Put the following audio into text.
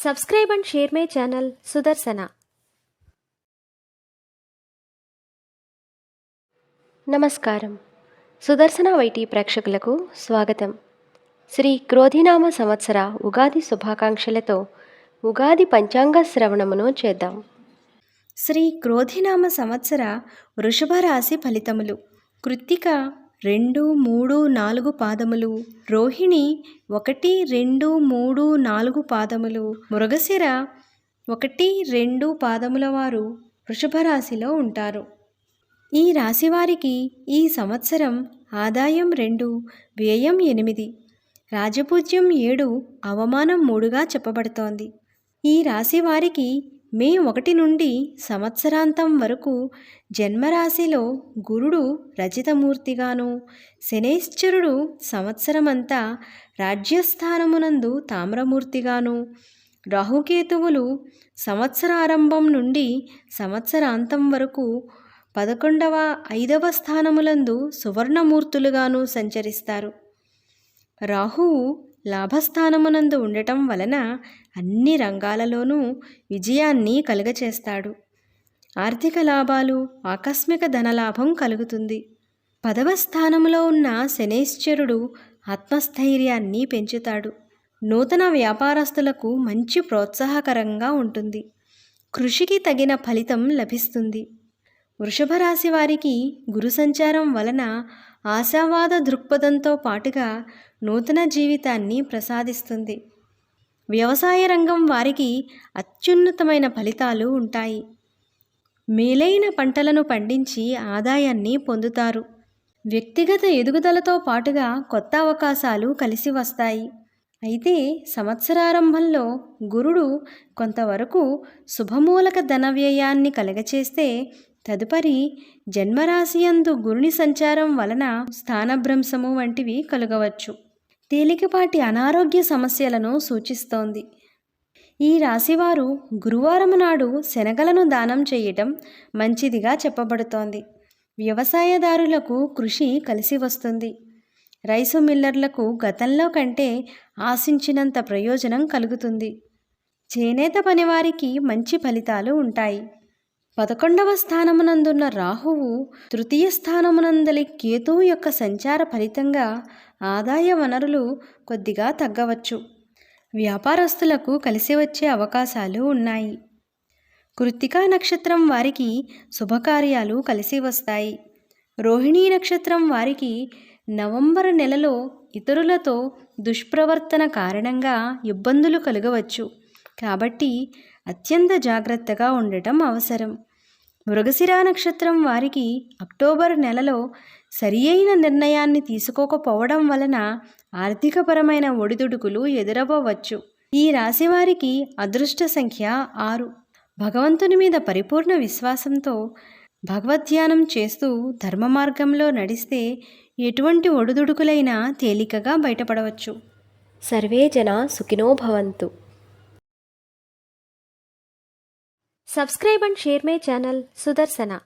Subscribe and share my channel Sudarsana. నమస్కారం. సుదర్శన YT ప్రేక్షకులకు స్వాగతం. శ్రీ క్రోధినామ సంవత్సర ఉగాది శుభాకాంక్షలతో ఉగాది పంచాంగ శ్రవణమును చేద్దాం. శ్రీ క్రోధినామ సంవత్సర వృషభ రాశి ఫలితములు. కృత్తిక 2, 3, 4 పాదములు, రోహిణి 1, 2, 3, 4 పాదములు, మృగశిర 1, 2 పాదముల వారు వృషభ రాశిలో ఉంటారు. ఈ రాశివారికి ఈ సంవత్సరం ఆదాయం 2, వ్యయం 8, రాజపూజ్యం 7, అవమానం 3గా చెప్పబడుతోంది. ఈ రాశివారికి మే 1 నుండి సంవత్సరాంతం వరకు జన్మరాశిలో గురుడు రజితమూర్తిగాను, శనైశ్చరుడు సంవత్సరమంతా రాజ్యస్థానమునందు తామ్రమూర్తిగాను, రాహుకేతువులు సంవత్సరారంభం నుండి సంవత్సరాంతం వరకు 11వ, 5వ స్థానములందు సువర్ణమూర్తులుగాను సంచరిస్తారు. రాహువు లాభస్థానమునందు ఉండటం వలన అన్ని రంగాలలోనూ విజయాన్ని కలుగచేస్తాడు. ఆర్థిక లాభాలు, ఆకస్మిక ధనలాభం కలుగుతుంది. 10వ స్థానంలో ఉన్న శనైశ్చరుడు ఆత్మస్థైర్యాన్ని పెంచుతాడు. నూతన వ్యాపారస్తులకు మంచి ప్రోత్సాహకరంగా ఉంటుంది. కృషికి తగిన ఫలితం లభిస్తుంది. వృషభ రాశి వారికి గురు సంచారం వలన ఆశావాద దృక్పథంతో పాటుగా నూతన జీవితాన్ని ప్రసాదిస్తుంది. వ్యవసాయ రంగం వారికి అత్యున్నతమైన ఫలితాలు ఉంటాయి. మేలైన పంటలను పండించి ఆదాయాన్ని పొందుతారు. వ్యక్తిగత ఎదుగుదలతో పాటుగా కొత్త అవకాశాలు కలిసి వస్తాయి. అయితే సంవత్సరారంభంలో గురుడు కొంతవరకు శుభమూలక ధన వ్యయాన్ని కలగచేస్తే తదుపరి జన్మరాశియందు గురుని సంచారం వలన స్థానభ్రంశము వంటివి కలుగవచ్చు. తేలికపాటి అనారోగ్య సమస్యలను సూచిస్తోంది. ఈ రాశివారు గురువారం నాడు శనగలను దానం చేయటం మంచిదిగా చెప్పబడుతోంది. వ్యవసాయదారులకు కృషి కలిసి వస్తుంది. రైసు మిల్లర్లకు గతంలో కంటే ఆశించినంత ప్రయోజనం కలుగుతుంది. చేనేత పనివారికి మంచి ఫలితాలు ఉంటాయి. 11వ స్థానమునందున్న రాహువు తృతీయ స్థానమునందలి కేతువు యొక్క సంచార ఫలితంగా ఆదాయ వనరులు కొద్దిగా తగ్గవచ్చు. వ్యాపారస్తులకు కలిసి వచ్చే అవకాశాలు ఉన్నాయి. కృత్తికా నక్షత్రం వారికి శుభకార్యాలు కలిసి వస్తాయి. రోహిణీ నక్షత్రం వారికి నవంబరు నెలలో ఇతరులతో దుష్ప్రవర్తన కారణంగా ఇబ్బందులు కలుగవచ్చు. కాబట్టి అత్యంత జాగ్రత్తగా ఉండటం అవసరం. మృగశిర నక్షత్రం వారికి అక్టోబర్ నెలలో సరి అయిన నిర్ణయాన్ని తీసుకోకపోవడం వలన ఆర్థికపరమైన ఒడిదుడుకులు ఎదురవ్వచ్చు. ఈ రాశివారికి అదృష్ట సంఖ్య 6. భగవంతుని మీద పరిపూర్ణ విశ్వాసంతో భగవద్ధ్యానం చేస్తూ ధర్మ మార్గంలో నడిస్తే ఎటువంటి ఒడిదుడుకులైనా తేలికగా బయటపడవచ్చు. సర్వే జనా సుఖినో భవంతు. Subscribe and share my channel Sudarsana.